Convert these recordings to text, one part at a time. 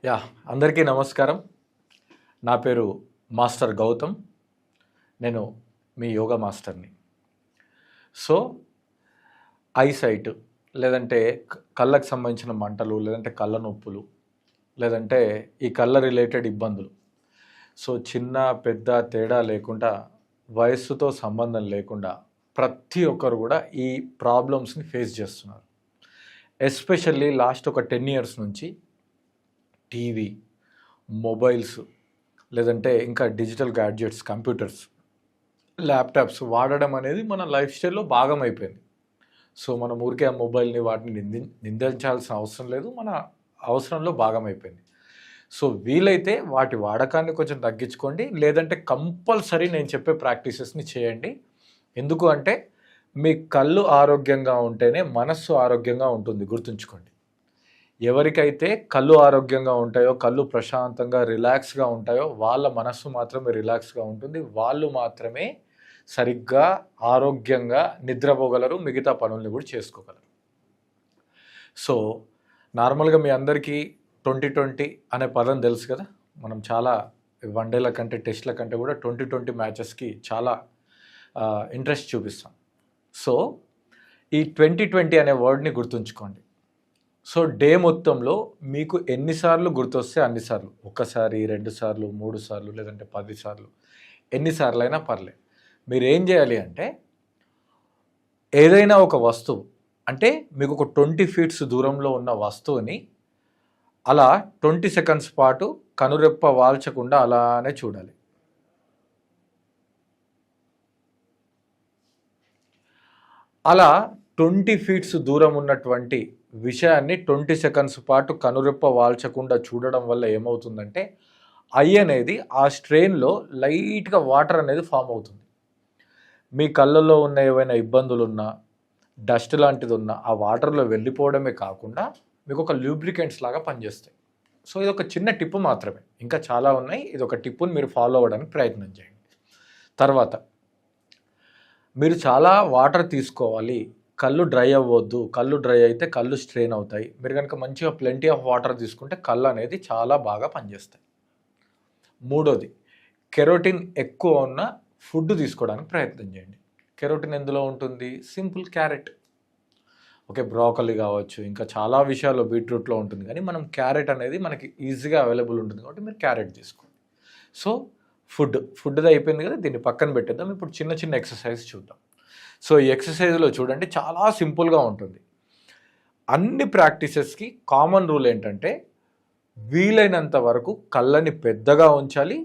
Yeah అందరికీ నమస్కారం. నా పేరు మాస్టర్ గౌతమ్. నేను మీ యోగా మాస్టర్ని. సో ఐసైట్ లేదంటే కళ్ళకు సంబంధించిన మంటలు, లేదంటే కళ్ళ నొప్పులు, లేదంటే ఈ కళ్ళ రిలేటెడ్ ఇబ్బందులు. సో చిన్న పెద్ద తేడా లేకుండా, వయస్సుతో సంబంధం లేకుండా ప్రతి ఒక్కరు కూడా ఈ ప్రాబ్లమ్స్ని ఫేస్ చేస్తున్నారు. ఎస్పెషల్లీ లాస్ట్ ఒక 10 years నుంచి టీవీ, మొబైల్స్, లేదంటే ఇంకా డిజిటల్ గ్యాడ్జెట్స్, కంప్యూటర్స్, ల్యాప్టాప్స్ వాడడం అనేది మన లైఫ్ స్టైల్లో భాగం అయిపోయింది. సో మనం ఊరికే ఆ మొబైల్ని వాటిని నిందించాల్సిన అవసరం లేదు, మన అవసరంలో భాగం అయిపోయింది. సో వీలైతే వాటి వాడకాన్ని కొంచెం తగ్గించుకోండి, లేదంటే కంపల్సరీ నేను చెప్పే ప్రాక్టీసెస్ని చేయండి. ఎందుకు అంటే మీ కళ్ళు ఆరోగ్యంగా ఉంటేనే మనస్సు ఆరోగ్యంగా ఉంటుంది, గుర్తుంచుకోండి. ఎవరికైతే కళ్ళు ఆరోగ్యంగా ఉంటాయో, కళ్ళు ప్రశాంతంగా రిలాక్స్గా ఉంటాయో వాళ్ళ మనస్సు మాత్రమే రిలాక్స్గా ఉంటుంది. వాళ్ళు మాత్రమే సరిగ్గా ఆరోగ్యంగా నిద్రపోగలరు, మిగతా పనుల్ని కూడా చేసుకోగలరు. సో నార్మల్గా మీ అందరికీ 2020 అనే పదం తెలుసు కదా. మనం చాలా వన్డేల కంటే, టెస్ట్ల కంటే కూడా 2020 మ్యాచెస్కి చాలా ఇంట్రెస్ట్ చూపిస్తాం. సో ఈ 2020 అనే వర్డ్ని గుర్తుంచుకోండి. సో డే మొత్తంలో మీకు ఎన్నిసార్లు గుర్తొస్తే అన్నిసార్లు, ఒకసారి, 2 సార్లు, 3 సార్లు, లేదంటే 10 సార్లు, ఎన్నిసార్లు అయినా పర్లేదు. మీరు ఏం చేయాలి అంటే, ఏదైనా ఒక వస్తువు, అంటే మీకు ఒక 20 feet దూరంలో ఉన్న వస్తువుని అలా 20 seconds పాటు కనురెప్ప వాల్చకుండా అలానే చూడాలి. అలా 20 feet దూరం ఉన్నటువంటి విషయాన్ని 20 seconds పాటు కనురెప్ప వాల్చకుండా చూడడం వల్ల ఏమవుతుందంటే, ఐ అనేది ఆ స్ట్రెయిన్లో లైట్గా వాటర్ అనేది ఫామ్ అవుతుంది. మీ కళ్ళల్లో ఉన్న ఏవైనా ఇబ్బందులు ఉన్నా, డస్ట్ లాంటిది ఉన్నా ఆ వాటర్లో వెళ్ళిపోవడమే కాకుండా మీకు ఒక లూబ్రికెంట్స్ లాగా పనిచేస్తాయి. సో ఇది ఒక చిన్న టిప్ మాత్రమే, ఇంకా చాలా ఉన్నాయి. ఇది ఒక టిప్పుని మీరు ఫాలో అవ్వడానికి ప్రయత్నం చేయండి. తర్వాత మీరు చాలా వాటర్ తీసుకోవాలి. కళ్ళు డ్రై అవ్వద్దు. కళ్ళు డ్రై అయితే కళ్ళు స్ట్రెయిన్ అవుతాయి. మీరు కనుక మంచిగా ప్లెంటీ ఆఫ్ వాటర్ తీసుకుంటే కళ్ళు అనేది చాలా బాగా పనిచేస్తాయి. మూడోది, కెరోటిన్ ఎక్కువ ఉన్న ఫుడ్ తీసుకోవడానికి ప్రయత్నం చేయండి. కెరోటిన్ ఎందులో ఉంటుంది? Simple, carrot. ఓకే, బ్రోకలీ కావచ్చు, ఇంకా చాలా విషయాల్లో బీట్రూట్లో ఉంటుంది, కానీ మనం క్యారెట్ అనేది మనకి ఈజీగా అవైలబుల్ ఉంటుంది కాబట్టి మీరు క్యారెట్ తీసుకోండి. సో ఫుడ్ది అయిపోయింది కదా, దీన్ని పక్కన పెట్టేద్దాం. ఇప్పుడు చిన్న చిన్న ఎక్సర్సైజ్ చూద్దాం. సో ఈ ఎక్సర్సైజ్లో చూడండి, చాలా సింపుల్గా ఉంటుంది. అన్ని ప్రాక్టీసెస్కి కామన్ రూల్ ఏంటంటే, వీలైనంత వరకు కళ్ళని పెద్దగా ఉంచాలి,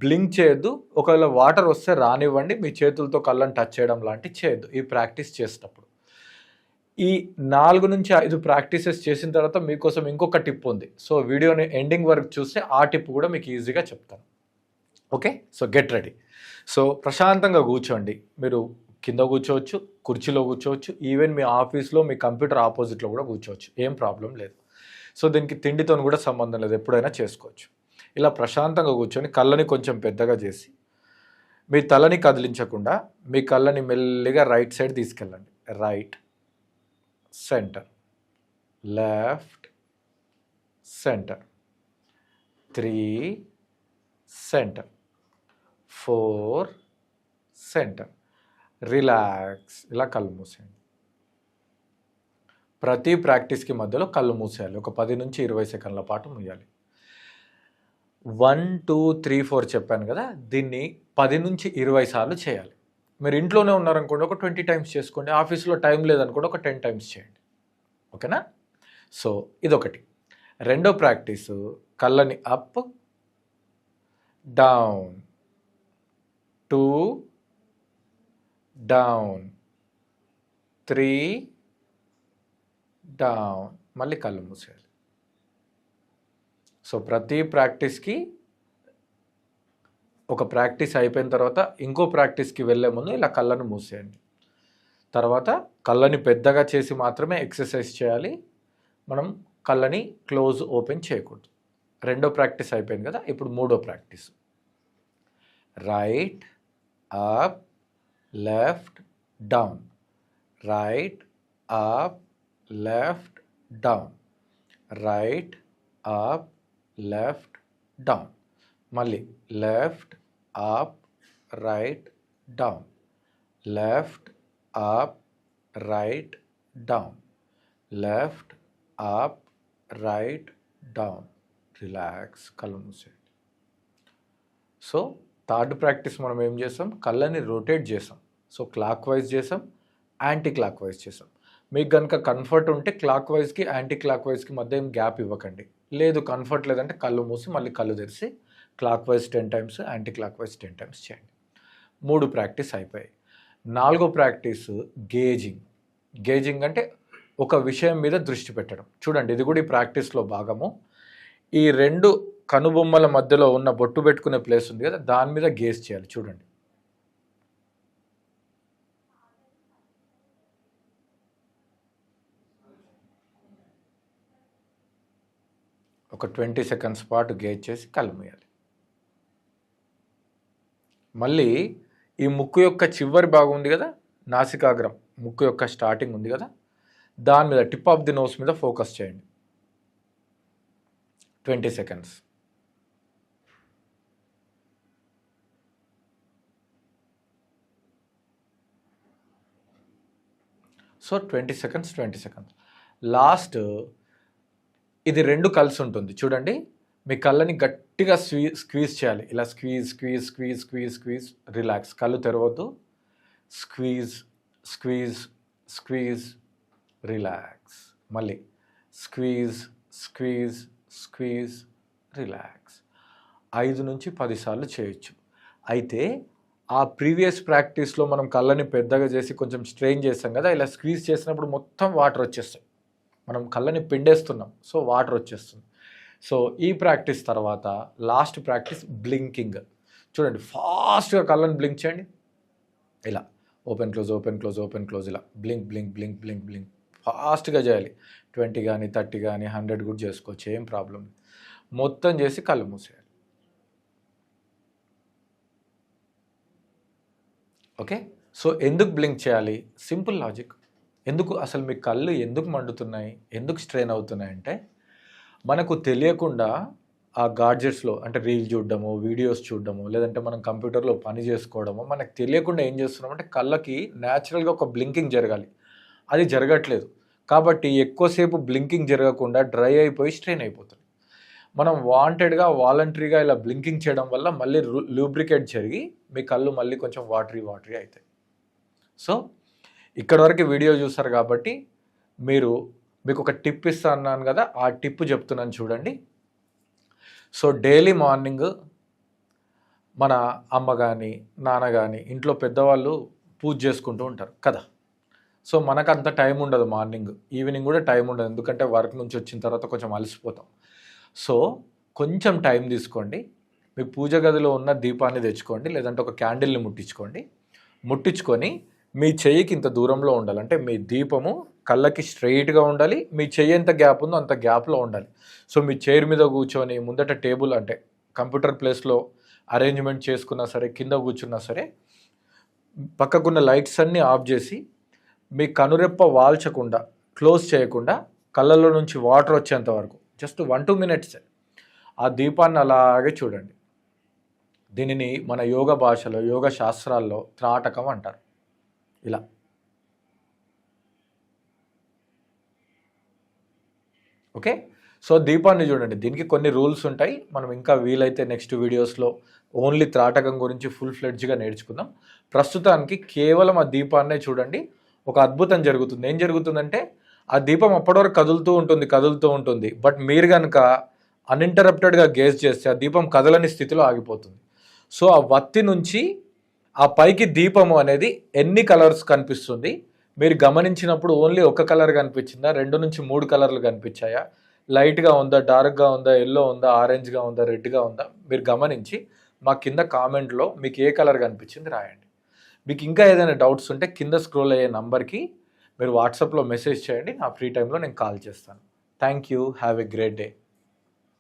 బ్లింక్ చేయొద్దు. ఒకవేళ వాటర్ వస్తే రానివ్వండి, మీ చేతులతో కళ్ళని టచ్ చేయడం లాంటివి చేయొద్దు ఈ ప్రాక్టీస్ చేసేటప్పుడు. ఈ 4 నుంచి 5 ప్రాక్టీసెస్ చేసిన తర్వాత మీకోసం ఇంకొక టిప్ ఉంది. సో వీడియోని ఎండింగ్ వరకు చూస్తే ఆ టిప్ కూడా మీకు ఈజీగా చెప్తాను. Okay, so get ready. So ప్రశాంతంగా కూర్చోండి. మీరు కింద కూర్చోవచ్చు, కుర్చీలో కూర్చోవచ్చు, ఈవెన్ మీ ఆఫీస్లో మీ కంప్యూటర్ ఆపోజిట్లో కూడా కూర్చోవచ్చు, ఏం ప్రాబ్లం లేదు. సో దీనికి తిండితో కూడా సంబంధం లేదు, ఎప్పుడైనా చేసుకోవచ్చు. ఇలా ప్రశాంతంగా కూర్చొని కళ్ళని కొంచెం పెద్దగా చేసి, మీ తలని కదిలించకుండా మీ కళ్ళని మెల్లిగా రైట్ సైడ్ తీసుకెళ్ళండి. Right, centre, left, centre, 3, centre, 4, centre. Relax. ఇలా కళ్ళు మూసేయండి. ప్రతి ప్రాక్టీస్కి మధ్యలో కళ్ళు మూసేయాలి. ఒక 10 నుంచి 20 సెకండ్ల పాటు మూయాలి. 1, 2, 3, 4 చెప్పాను కదా, దీన్ని 10 నుంచి 20 సార్లు చేయాలి. మీరు ఇంట్లోనే ఉన్నారనుకోండి, ఒక 20 times చేసుకోండి. ఆఫీస్లో టైం లేదనుకోండి, ఒక 10 times చేయండి. ఓకేనా? సో ఇదొకటి. రెండో ప్రాక్టీసు, కళ్ళని అప్, డౌన్, 2, డౌన్, 3, డౌన్, మళ్ళీ కళ్ళు మూసేయాలి. సో ప్రతి ప్రాక్టీస్కి ఒక ప్రాక్టీస్ అయిపోయిన తర్వాత ఇంకో ప్రాక్టీస్కి వెళ్ళే ముందు ఇలా కళ్ళను మూసేయండి. తర్వాత కళ్ళని పెద్దగా చేసి మాత్రమే ఎక్సర్సైజ్ చేయాలి. మనం కళ్ళని క్లోజ్, ఓపెన్ చేయకూడదు. రెండో ప్రాక్టీస్ అయిపోయింది కదా, ఇప్పుడు మూడో practice. Right, up, left, down, right, up, left, down, right, up, left down, మళ్ళీ left up right down, left up right down, left up right down. Relax, కళ్ళు మూసేయండి. సో థర్డ్ ప్రాక్టీస్ మనం ఏం చేసాం, కళ్ళని రొటేట్ చేసాం. సో క్లాక్ వైజ్ చేసాం, anti clock wise చేసాం. మీకు కనుక కంఫర్ట్ ఉంటే క్లాక్ వైజ్కి యాంటీ క్లాక్ వైజ్కి మధ్య ఏం గ్యాప్ ఇవ్వకండి. లేదు కంఫర్ట్ లేదంటే కళ్ళు మూసి మళ్ళీ కళ్ళు తెరిచి clock wise 10 times, anti clock wise 10 times చేయండి. 3 ప్రాక్టీస్ అయిపోయాయి. 4వ ప్రాక్టీస్ గేజింగ్. గేజింగ్ అంటే ఒక విషయం మీద దృష్టి పెట్టడం. చూడండి, ఇది కూడా ఈ ప్రాక్టీస్లో భాగము. ఈ 2 కనుబొమ్మల మధ్యలో ఉన్న బొట్టు పెట్టుకునే ప్లేస్ ఉంది కదా, దాని మీద గేజ్ చేయాలి. చూడండి, ఒక 20 సెకండ్స్ పాటు గేజ్ చేసి కళ్ళు మూయాలి. మళ్ళీ ఈ ముక్కు యొక్క చివరి భాగం ఉంది కదా, నాసికాగ్రం, ముక్కు యొక్క స్టార్టింగ్ ఉంది కదా, దాని మీద టిప్ ఆఫ్ ది నోస్ మీద ఫోకస్ చేయండి. 20 seconds. So 20 seconds, 20 seconds. Last ఇది 2 కలిసి ఉంటుంది. చూడండి, మీ కళ్ళని గట్టిగా స్క్వీజ్ చేయాలి. ఇలా squeeze squeeze squeeze squeeze squeeze. Relax, కళ్ళు తెరవద్దు. Squeeze squeeze squeeze, relax. మళ్ళీ స్క్వీజ్ స్క్వీజ్ స్క్వీజ్, రిలాక్స్. 5 నుంచి 10 సార్లు చేయొచ్చు. అయితే ఆ ప్రీవియస్ ప్రాక్టీస్లో మనం కళ్ళని పెద్దగా చేసి కొంచెం స్ట్రెయిన్ చేస్తాం కదా, ఇలా స్క్వీజ్ చేసినప్పుడు మొత్తం వాటర్ వచ్చేస్తాయి. మనం కళ్ళని పిండేస్తున్నాం, సో వాటర్ వచ్చేస్తుంది. సో ఈ ప్రాక్టీస్ తర్వాత లాస్ట్ ప్రాక్టీస్ బ్లింకింగ్. చూడండి, ఫాస్ట్గా కళ్ళని బ్లింక్ చేయండి. ఇలా open close open close open close, ఇలా blink blink blink blink blink ఫాస్ట్గా చేయాలి. 20 కానీ 30 కానీ 100 కూడా చేసుకోవచ్చు, ఏం ప్రాబ్లం. మొత్తం చేసి కళ్ళు మూసేయాలి. ఓకే, సో ఎందుకు బ్లింక్ చేయాలి? Simple logic. ఎందుకు అసలు మీ కళ్ళు ఎందుకు మండుతున్నాయి, ఎందుకు స్ట్రెయిన్ అవుతున్నాయి అంటే, మనకు తెలియకుండా ఆ గాడ్జెట్స్లో అంటే రీల్ చూడడము, వీడియోస్ చూడడము, లేదంటే మనం కంప్యూటర్లో పని చేసుకోవడము, మనకు తెలియకుండా ఏం చేస్తున్నామంటే కళ్ళకి న్యాచురల్గా ఒక బ్లింకింగ్ జరగాలి, అది జరగట్లేదు. కాబట్టి ఎక్కువసేపు బ్లింకింగ్ జరగకుండా డ్రై అయిపోయి స్ట్రెయిన్ అయిపోతుంది. మనం వాంటెడ్గా వాలంటరీగా ఇలా బ్లింకింగ్ చేయడం వల్ల మళ్ళీ లూబ్రికేట్ జరిగి మీ కళ్ళు మళ్ళీ కొంచెం వాటరీ అవుతాయి. సో ఇక్కడ వరకు వీడియో చూస్తారు కాబట్టి మీకు ఒక టిప్ ఇస్తా అన్నాను కదా, ఆ టిప్ చెప్తున్నాను చూడండి. సో డైలీ మార్నింగ్ మన అమ్మ కానీ నాన్న కానీ ఇంట్లో పెద్దవాళ్ళు పూజ చేసుకుంటూ ఉంటారు కదా. సో మనకు అంత టైం ఉండదు, మార్నింగ్ ఈవినింగ్ కూడా టైం ఉండదు, ఎందుకంటే వర్క్ నుంచి వచ్చిన తర్వాత కొంచెం అలసిపోతాం. సో కొంచెం టైం తీసుకోండి, మీ పూజ గదిలో ఉన్న దీపాన్ని తెచ్చుకోండి, లేదంటే ఒక క్యాండిల్ని ముట్టించుకొని మీ చెయ్యికి ఇంత దూరంలో ఉండాలి. అంటే మీ దీపము కళ్ళకి స్ట్రైట్గా ఉండాలి, మీ చెయ్యి ఎంత గ్యాప్ ఉందో అంత గ్యాప్లో ఉండాలి. సో మీ చైర్ మీద కూర్చొని ముందట టేబుల్ అంటే కంప్యూటర్ ప్లేస్లో అరేంజ్మెంట్ చేసుకున్నా సరే, కింద కూర్చున్నా సరే, పక్కకున్న లైట్స్ అన్నీ ఆఫ్ చేసి మీ కనురెప్ప వాల్చకుండా, క్లోజ్ చేయకుండా, కళ్ళల్లో నుంచి వాటర్ వచ్చేంత వరకు జస్ట్ 1-2 మినిట్స్ ఆ దీపాన్ని అలాగే చూడండి. దీనిని మన యోగ భాషలో, యోగ శాస్త్రాల్లో త్రాటకం అంటారు. ఇలా ఓకే. సో దీపాన్ని చూడండి, దీనికి కొన్ని రూల్స్ ఉంటాయి. మనం ఇంకా వీలైతే నెక్స్ట్ వీడియోస్లో ఓన్లీ త్రాటకం గురించి ఫుల్ ఫ్లెడ్జ్గా నేర్చుకుందాం. ప్రస్తుతానికి కేవలం ఆ దీపాన్నే చూడండి. ఒక అద్భుతం జరుగుతుంది. ఏం జరుగుతుందంటే, ఆ దీపం అప్పటివరకు కదులుతూ ఉంటుంది. బట్ మీరు కనుక అన్ఇంటరప్టెడ్గా గేజ్ చేస్తే ఆ దీపం కదలని స్థితిలో ఆగిపోతుంది. సో ఆ వత్తి నుంచి ఆ పైకి దీపము అనేది ఎన్ని కలర్స్ కనిపిస్తుంది, మీరు గమనించినప్పుడు ఓన్లీ ఒక కలర్ కనిపించిందా, 2 నుంచి 3 కలర్లు కనిపించాయా, లైట్గా ఉందా, డార్క్గా ఉందా, ఎల్లో ఉందా, ఆరెంజ్గా ఉందా, రెడ్గా ఉందా, మీరు గమనించి మా కింద కామెంట్లో మీకు ఏ కలర్ కనిపించింది రాయండి. మీకు ఇంకా ఏదైనా డౌట్స్ ఉంటే కింద స్క్రోల్ అయ్యే నంబర్కి మీరు వాట్సాప్లో మెసేజ్ చేయండి. నా ఫ్రీ టైంలో నేను కాల్ చేస్తాను. Thank you. Have a great day.